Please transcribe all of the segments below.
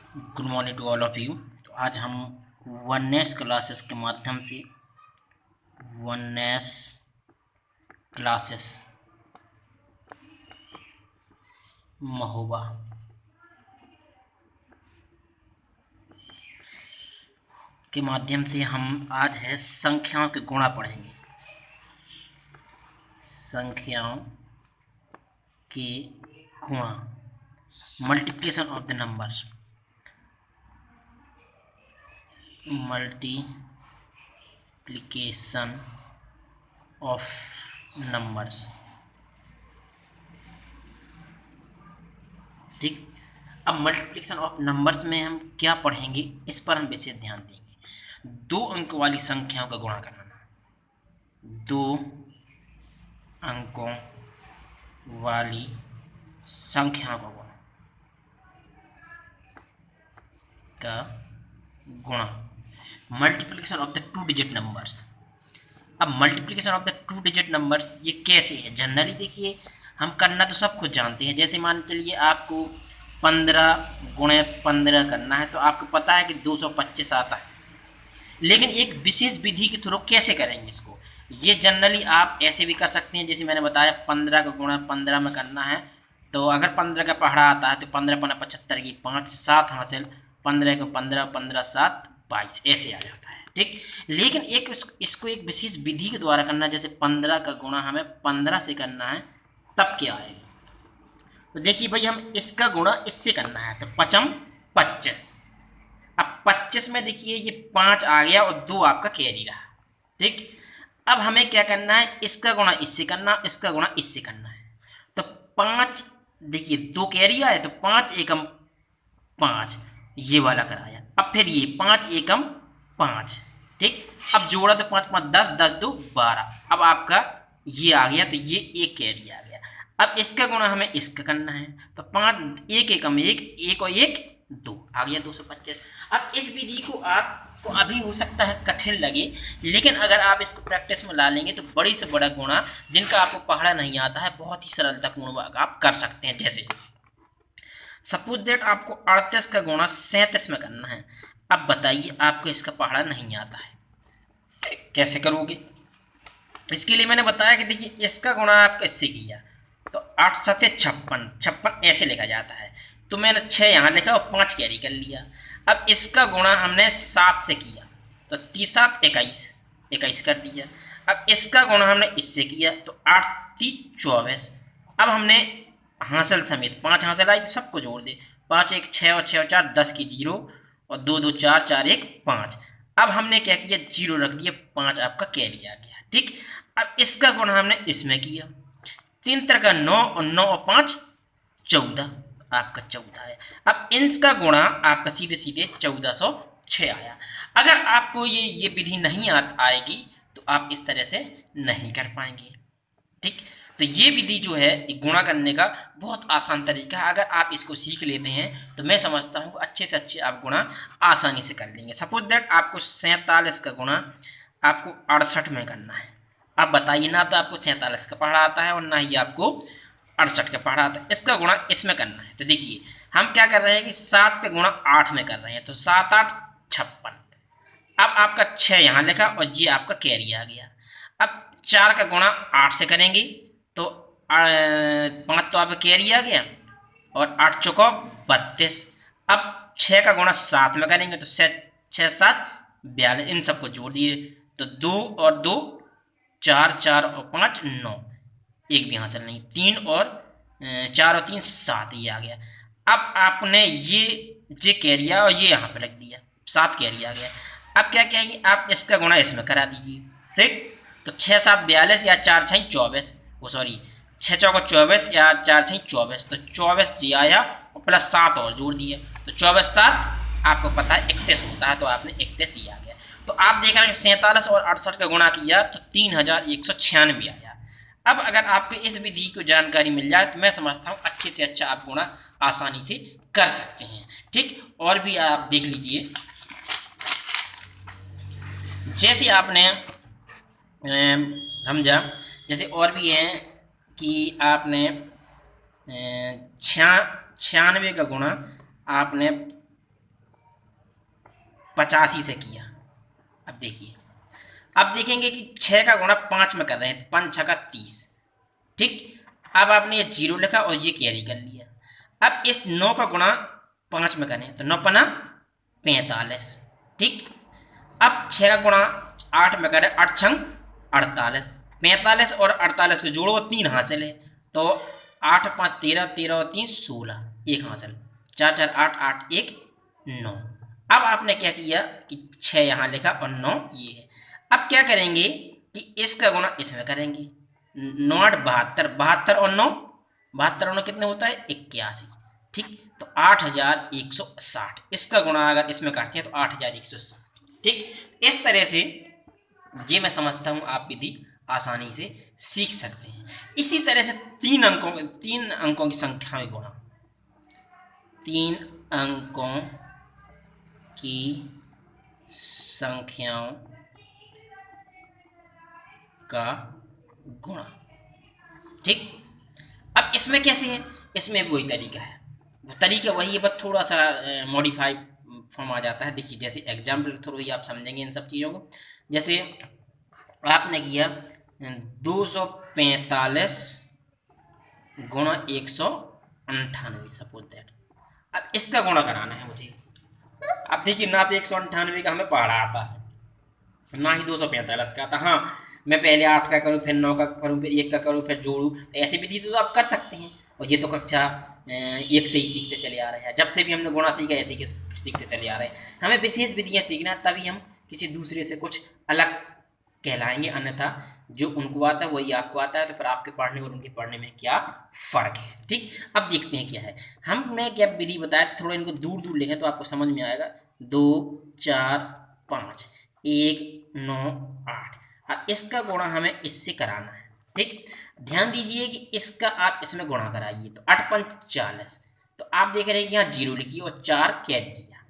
Good morning to all of you. तो आज हम वननेस क्लासेस के माध्यम से वननेस क्लासेस महोबा के माध्यम से हम आज है संख्याओं के गुणा पढ़ेंगे। संख्याओं के गुणा, multiplication of the numbers, multiplication of numbers. ठीक। अब मल्टीप्लिकेशन ऑफ नंबर्स में हम क्या पढ़ेंगे, इस पर हम विशेष ध्यान देंगे। 2 अंक वाली संख्याओं का गुणा कराना। 2 अंकों वाली संख्याओं का गुणा, multiplication of the 2 digit numbers. अब multiplication of the 2 digit numbers ये कैसे है? जनरली देखिए, हम करना तो सब कुछ जानते हैं। जैसे मान चलिए आपको 15 गुणे 15 करना है, तो आपको पता है कि 225 आता है। लेकिन एक विशेष विधि के थ्रू कैसे करेंगे इसको, ये जनरली आप ऐसे भी कर सकते हैं। जैसे मैंने बताया 15 का गुणा 15 में करना है, तो अगर 15 का पहाड़ा आता है तो 15 पन्ना 75 की 5 7 हासिल, 15 को 15 15 7 22 ऐसे आ जाता है। ठीक। लेकिन एक इसको एक विशेष विधि के द्वारा करना, जैसे 15 का गुणा हमें 15 से करना है, तब क्या आएगा? तो देखिए भाई, हम इसका गुणा इससे करना है, तो 5 25। अब 25 में देखिए ये 5 आ गया और 2 आपका कैरी रहा। ठीक। अब हमें क्या करना है, इसका गुणा इससे करना, इसका गुणा इससे करना है। तो 5 देखिए 2 कैरी आए, तो 5 एकम 5 ये वाला कराया। अब फिर ये 5 एकम 5। ठीक। अब जोड़ा तो 5 5 10 10 2 12। अब आपका ये आ गया, तो ये एक कैरी आ गया। अब इसका गुणा हमें इसका करना है, तो 5 1 एकम 1 1 और 1 2 आ गया 225। अब इस विधि को आपको अभी हो सकता है कठिन लगे, लेकिन अगर आप इसको प्रैक्टिस में ला लेंगे तो बड़ी से बड़ा गुणा जिनका आपको पढ़ा नहीं आता है, बहुत ही सरलतापूर्ण आप कर सकते हैं। जैसे सपोज दैट आपको 38 का गुणा 37 में करना है। अब बताइए, आपको इसका पढ़ा नहीं आता है, कैसे करोगे? इसके लिए मैंने बताया कि देखिए, इसका गुणा आपको इससे किया, तो 8 7 56 56 ऐसे लिखा जाता है। तो मैंने 6 यहाँ लिखा और 5 कैरी कर लिया। अब इसका गुणा हमने 7 से किया, तो 30 7 21 21 कर दिया। अब इसका गुणा हमने इससे किया, तो 8 3 24। अब हमने हासिल समेत 5 हासिल आई, तो सबको जोड़ दे। 5 1 6 और 6 और 4 10 की 0 और 2 2 4 4 1 5। अब हमने क्या किया, 0 रख दिया, 5 आपका कैरी आ गया। ठीक। अब इसका गुणा हमने इसमें किया, 3 तरह 9 और 9 और 5 14, आपका 14 है। अब इसका गुणा आपका सीधे सीधे 1406 आया। अगर आपको ये विधि नहीं आएगी, तो आप इस तरह से नहीं कर पाएंगे। ठीक। तो ये विधि जो है गुणा करने का बहुत आसान तरीका है। अगर आप इसको सीख लेते हैं, तो मैं समझता हूँ अच्छे से अच्छे आप गुणा आसानी से कर लेंगे। सपोज दैट आपको 47 का गुणा आपको 68 में करना है। अब बताइए, ना तो आपको 47 का पढ़ा आता है और ना ही आपको 68 का पढ़ा आता है। इसका गुणा इसमें करना है। तो देखिए, हम क्या कर रहे हैं कि 7 का गुणा 8 में कर रहे हैं, तो 7 8 56। अब आपका 6 यहाँ लिखा और ये आपका कैरी आ गया। अब 4 का गुणा 8 से करेंगे, तो 5 तो आपका कैरी आ गया और 8 चौको 32। अब 6 का गुणा 7 में करेंगे, तो 6 7 42, इन सबको जोड़ दिए, तो 2 और 2 4 4 और 5 9, एक भी हासिल नहीं। 3 और 4 और 3 7, ये आ गया। अब आपने ये कैरिया और ये यहाँ पे रख दिया, 7 कैरी आ गया। अब क्या कहेंगे, आप इसका गुणा इसमें करा दीजिए। ठीक। तो 6 7 42 या 4 6 24, वो सॉरी 6 चौको 24 या 4 6 24, तो 24 जी आया और प्लस 7 और जोड़ दिए, तो 24 7 आपको पता है 31 होता है, तो आपने 31 ही आ गया। तो आप देख रहे हैं 47 और 68 का गुणा किया, तो 3196 आया। अब अगर आपको इस विधि की जानकारी मिल जाए, तो मैं समझता हूँ अच्छे से अच्छा आप गुणा आसानी से कर सकते हैं। ठीक। और भी आप देख लीजिए, जैसे आपने समझा, जैसे और भी हैं कि आपने 96 का गुणा आपने 85 से किया। अब देखिए, अब देखेंगे कि 6 का गुणा 5 में कर रहे हैं, तो 5 6 का 30। ठीक, अब आपने ये 0 लिखा और ये कैरी कर लिया। अब इस 9 का गुणा 5 में करें तो 9 पना 45। ठीक, अब 6 का गुणा 8 में करें, 8 छंग 48। 45 और 48 को जोड़ो, 3 हासिल है, तो 8 5 13, 13 और 3 16, 1 हासिल, 4 4 8, 8 1 9। अब आपने क्या किया कि 6 यहाँ लिखा और 9 ये है। अब क्या करेंगे कि इसका गुणा इसमें करेंगे, 9 8 72, 72 और 9, 72 और 9 कितने होता है 81। ठीक, तो 8160, इसका गुणा अगर इसमें करते हैं तो 8160। ठीक, इस तरह से ये मैं समझता हूँ आप विधि आसानी से सीख सकते हैं। इसी तरह से 3 अंकों की संख्या में गुणा, 3 अंकों की संख्याओं का गुणा। ठीक, अब इसमें कैसे है, इसमें भी वही तरीका है, तरीका वही है, बस थोड़ा सा मॉडिफाई फॉर्म आ जाता है। देखिए, जैसे एग्जाम्पल थ्रू ही आप समझेंगे इन सब चीज़ों को। जैसे आपने किया 245 गुणा 198, सपोज दैट। अब इसका गुणा कराना है मुझे। अब देखिए, ना तो 198 का हमें पढ़ा आता है, ना ही 245 का आता। हाँ, मैं पहले 8 का करूँ, फिर 9 का करूँ, फिर 1 का करूँ, फिर जोड़ूँ, तो ऐसी विधि तो आप कर सकते हैं। और ये तो कक्षा 1 से ही सीखते चले आ रहे हैं, जब से भी हमने गुणा सीखा ऐसे ही सीखते चले आ रहे हैं। हमें विशेष विधियाँ सीखना, तभी हम किसी दूसरे से कुछ अलग कहलाएंगे, अन्यथा जो उनको आता है वही आपको आता है, तो फिर आपके पढ़ने और उनके पढ़ने में क्या फ़र्क है। ठीक, अब देखते हैं क्या है। हमने क्या विधि बताया, तो थोड़ा इनको दूर दूर लिखें तो आपको समझ में आएगा। 2 4 5 1 9 8। अब इसका गुणा हमें इससे कराना है। ठीक, ध्यान दीजिए कि इसका आप इसमें गुणा कराइए, तो 8 5 40, तो आप देख रहे हैं कि यहाँ 0 लिखिए और 4 कैरी किया।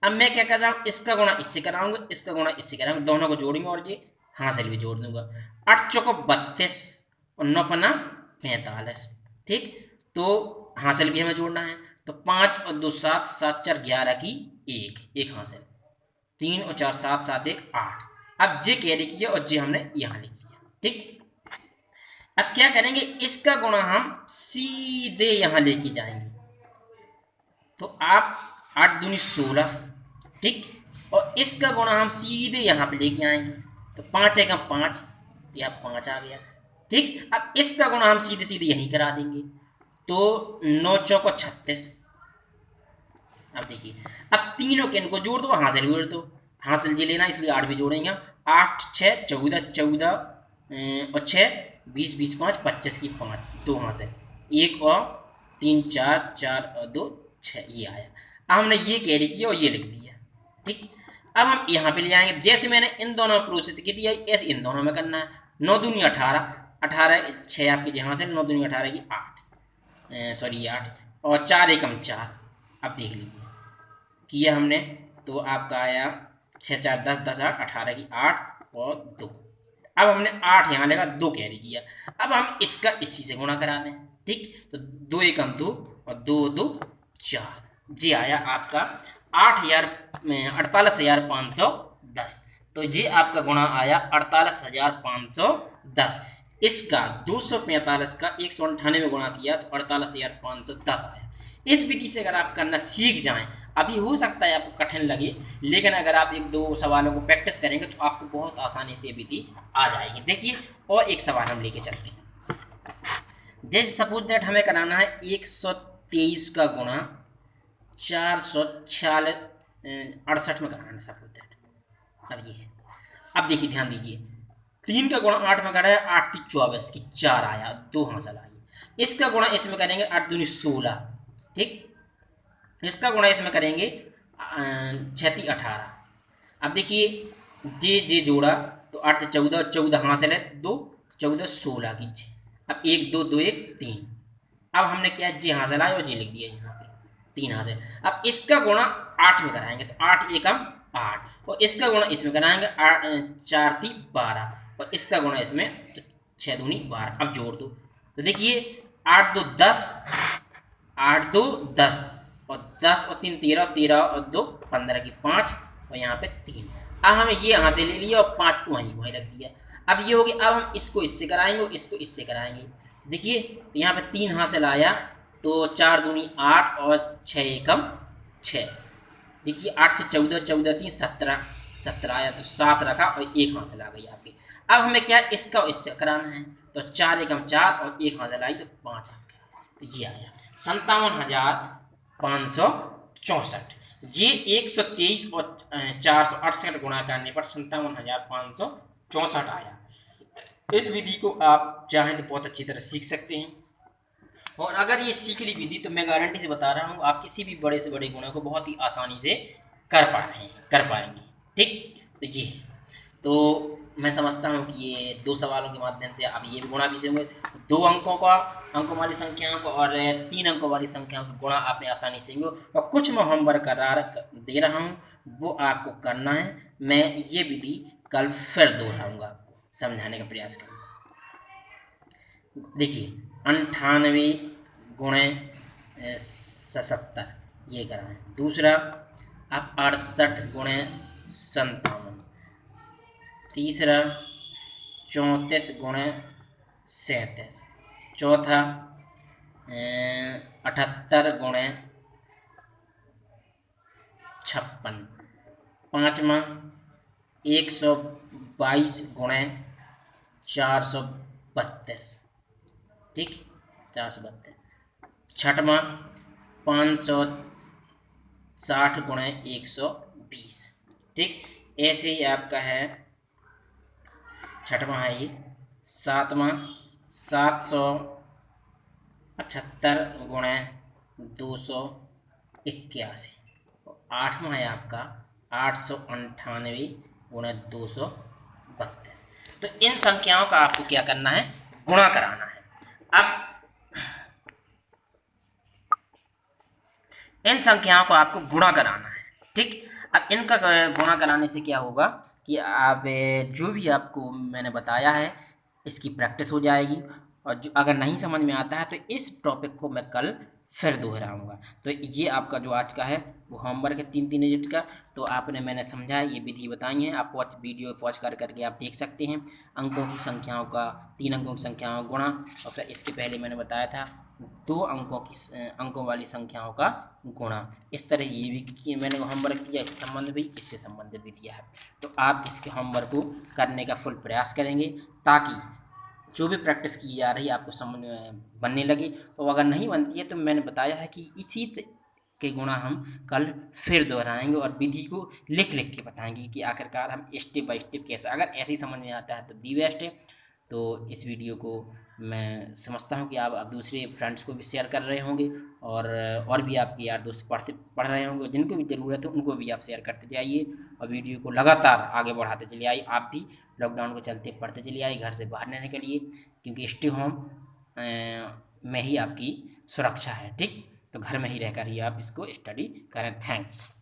अब मैं क्या कर रहा हूँ, इसका गुणा इससे कराऊंगा, इसका गुणा इससे कराऊंगा, दोनों को जोड़ूंगा और ये हासिल भी जोड़ दूंगा। 8 चौको 32 और 9 पन्ना 45। ठीक, तो हासिल भी हमें जोड़ना है, तो 5 और 2 7, 7 4 11 की 1 हासिल, 3 और 4 7 7 1 8। अब जे कैरी किया और जे हमने यहाँ लिख दिया। ठीक, अब क्या करेंगे, इसका गुणा हम सीधे यहाँ लेके जाएंगे, तो आप 8 दूनी 16। ठीक, और इसका गुणा हम सीधे यहाँ पे लेके आएंगे, तो 5 है 5, तो यहाँ 5 आ गया। ठीक, अब इसका गुणा हम सीधे सीधे यहीं करा देंगे, तो 9 चौको 36। अब देखिए, अब तीनों के इनको जोड़ दो, हासिल भी जोड़ दो, हासिल जी लेना इसलिए 8 भी जोड़ेंगे। 8 6 14, 14 और 6 20 20 5 25 की 5, 2 हासिल, 1 और 3 4 4 और 2 6, ये आया। अब हमने ये कैरी किया और ये लिख दिया। ठीक, अब हम यहाँ पे ले जाएंगे, जैसे मैंने इन दोनों में प्रोसेस की थी ऐसे इन दोनों में करना है। 9 दूनी 18, 18 6 आपकी जहाँ से 9 दूनी 18 की 8, सॉरी 8 और 4 एकम 4। अब देख लीजिए किया हमने, तो आपका आया 6 4 10, 10 8 18 की 8 और 2। अब हमने 8 यहाँ लगा, 2 कैरी किया। अब हम इसका इसी से गुणा करा दें। ठीक, तो 2 एकम 2 और 2 2 4, जी आया आपका 48,510। तो ये आपका गुणा आया 48,510। इसका 245 का 198 गुणा किया तो 48,510 आया। इस विधि से अगर आप करना सीख जाएं, अभी हो सकता है आपको कठिन लगे, लेकिन अगर आप 1-2 सवालों को प्रैक्टिस करेंगे तो आपको बहुत आसानी से ये विधि आ जाएगी। देखिए, और एक सवाल हम लेके चलते हैं। जैसे सपोज दैट हमें कराना है 123 का गुणा 446 68 में कराना है, सपोज दैट। अब ये है, अब देखिए ध्यान दीजिए, 3 का गुणा 8 में करा है, 8 3 24 की 4 आया, 2 हासिल आई। इसका गुणा इसमें करेंगे 8 दूनी 16। ठीक, इसका गुणा इसमें करेंगे 6 3 18। अब देखिए जे जोड़ा, तो 8 से 14, 14 हासिल है 2, 14 16 की 6। अब 1 2 2 1 3। अब हमने क्या जी हासिल आया और जी लिख दिया यहाँ पे 3 हासिल। अब इसका गुणा 8 में कराएंगे, तो 8 एकम 8, और इसका गुणा इसमें कराएंगे 4 3 12, और इसका गुणा इसमें, तो 6 दूनी 12। अब जोड़ दो, तो देखिए 8 2 10, 8 2 10 और 10 और 3 13, 13 और 2 15 की 5, और यहाँ पे 3। अब हमें ये यहाँ से ले लिया और 5 को वहीं वहीं रख दिया। अब ये हो गया। अब हम इसको इससे कराएंगे और इसको इससे कराएंगे। देखिए तो यहाँ पे 3 हासिल आया, तो 4 दूनी 8 और 6 एकम 6। देखिए 8 से 14, 14 3 17, 17 आया, तो 7 रखा और 1 हासिल आ गई आपकी। अब हमें क्या इसका इससे कराना है, तो 4 एकम 4 और 1 हासिल आई, तो 5 आ गया। तो ये आया 57,564। ये 123 और 468 गुणा करने पर 57,564 आया। इस विधि को आप चाहें तो बहुत अच्छी तरह सीख सकते हैं। और अगर ये सीख ली विधि तो मैं गारंटी से बता रहा हूँ आप किसी भी बड़े से बड़े गुणा को बहुत ही आसानी से कर पाएंगे। ठीक, तो ये तो मैं समझता हूँ कि ये 2 सवालों के माध्यम से आप ये भी गुणा भी सीखेंगे। 2 अंकों वाली संख्याओं को और 3 अंकों वाली संख्याओं का गुणा आपने आसानी से सीखेंगे। और कुछ मैं होमवर्क दे रहा हूँ, वो आपको करना है। मैं ये विधि कल फिर दोहराऊंगा, आपको समझाने का प्रयास करूँगा। देखिए 98 गुणे 77 ये कराएं। दूसरा आप 68 गुणे 57। तीसरा 34 गुणे 37। चौथा 78 गुणे 56। पाँचवा 122 गुणे 432। ठीक, 432। छठवां 560 गुणे 120। ठीक, ऐसे ही आपका है छठवां है ये। सातवां 775 गुणे 281। आठवां है आपका 898 गुणे 232। तो इन संख्याओं का आपको क्या करना है, गुणा कराना है। अब इन संख्याओं को आपको गुणा कराना है। ठीक, अब इनका गुणा कराने से क्या होगा कि आप जो भी आपको मैंने बताया है इसकी प्रैक्टिस हो जाएगी। और जो अगर नहीं समझ में आता है तो इस टॉपिक को मैं कल फिर दोहराऊंगा। तो ये आपका जो आज का है वो होमवर्क है 3-3 डिजिट का। तो मैंने समझाया, ये विधि बताई है, आप वीडियो पॉज करके आप देख सकते हैं। अंकों की संख्याओं का 3 अंकों की संख्याओं का गुणा, और फिर इसके पहले मैंने बताया था 2 अंकों वाली संख्याओं का गुणा। इस तरह ये भी मैंने होमवर्क दिया, इससे संबंध भी इससे संबंधित भी दिया है। तो आप इसके होमवर्क को करने का फुल प्रयास करेंगे ताकि जो भी प्रैक्टिस की जा रही है आपको समझ बनने लगे। और अगर नहीं बनती है तो मैंने बताया है कि इसी के गुणा हम कल फिर दोहराएंगे और विधि को लिख के बताएंगे कि आखिरकार हम स्टेप बाय स्टेप कैसे। अगर ऐसे ही समझ में आता है तो दी बेस्ट है। तो इस वीडियो को मैं समझता हूँ कि आप दूसरे फ्रेंड्स को भी शेयर कर रहे होंगे, और भी आपके यार दोस्त पढ़ रहे होंगे, जिनको भी ज़रूरत है उनको भी आप शेयर करते जाइए और वीडियो को लगातार आगे बढ़ाते चले आइए। आप भी लॉकडाउन को चलते पढ़ते चले आइए, घर से बाहर नहीं निकलिए, क्योंकि स्टे होम में ही आपकी सुरक्षा है। ठीक, तो घर में ही रहकर ही आप इसको स्टडी करें। थैंक्स।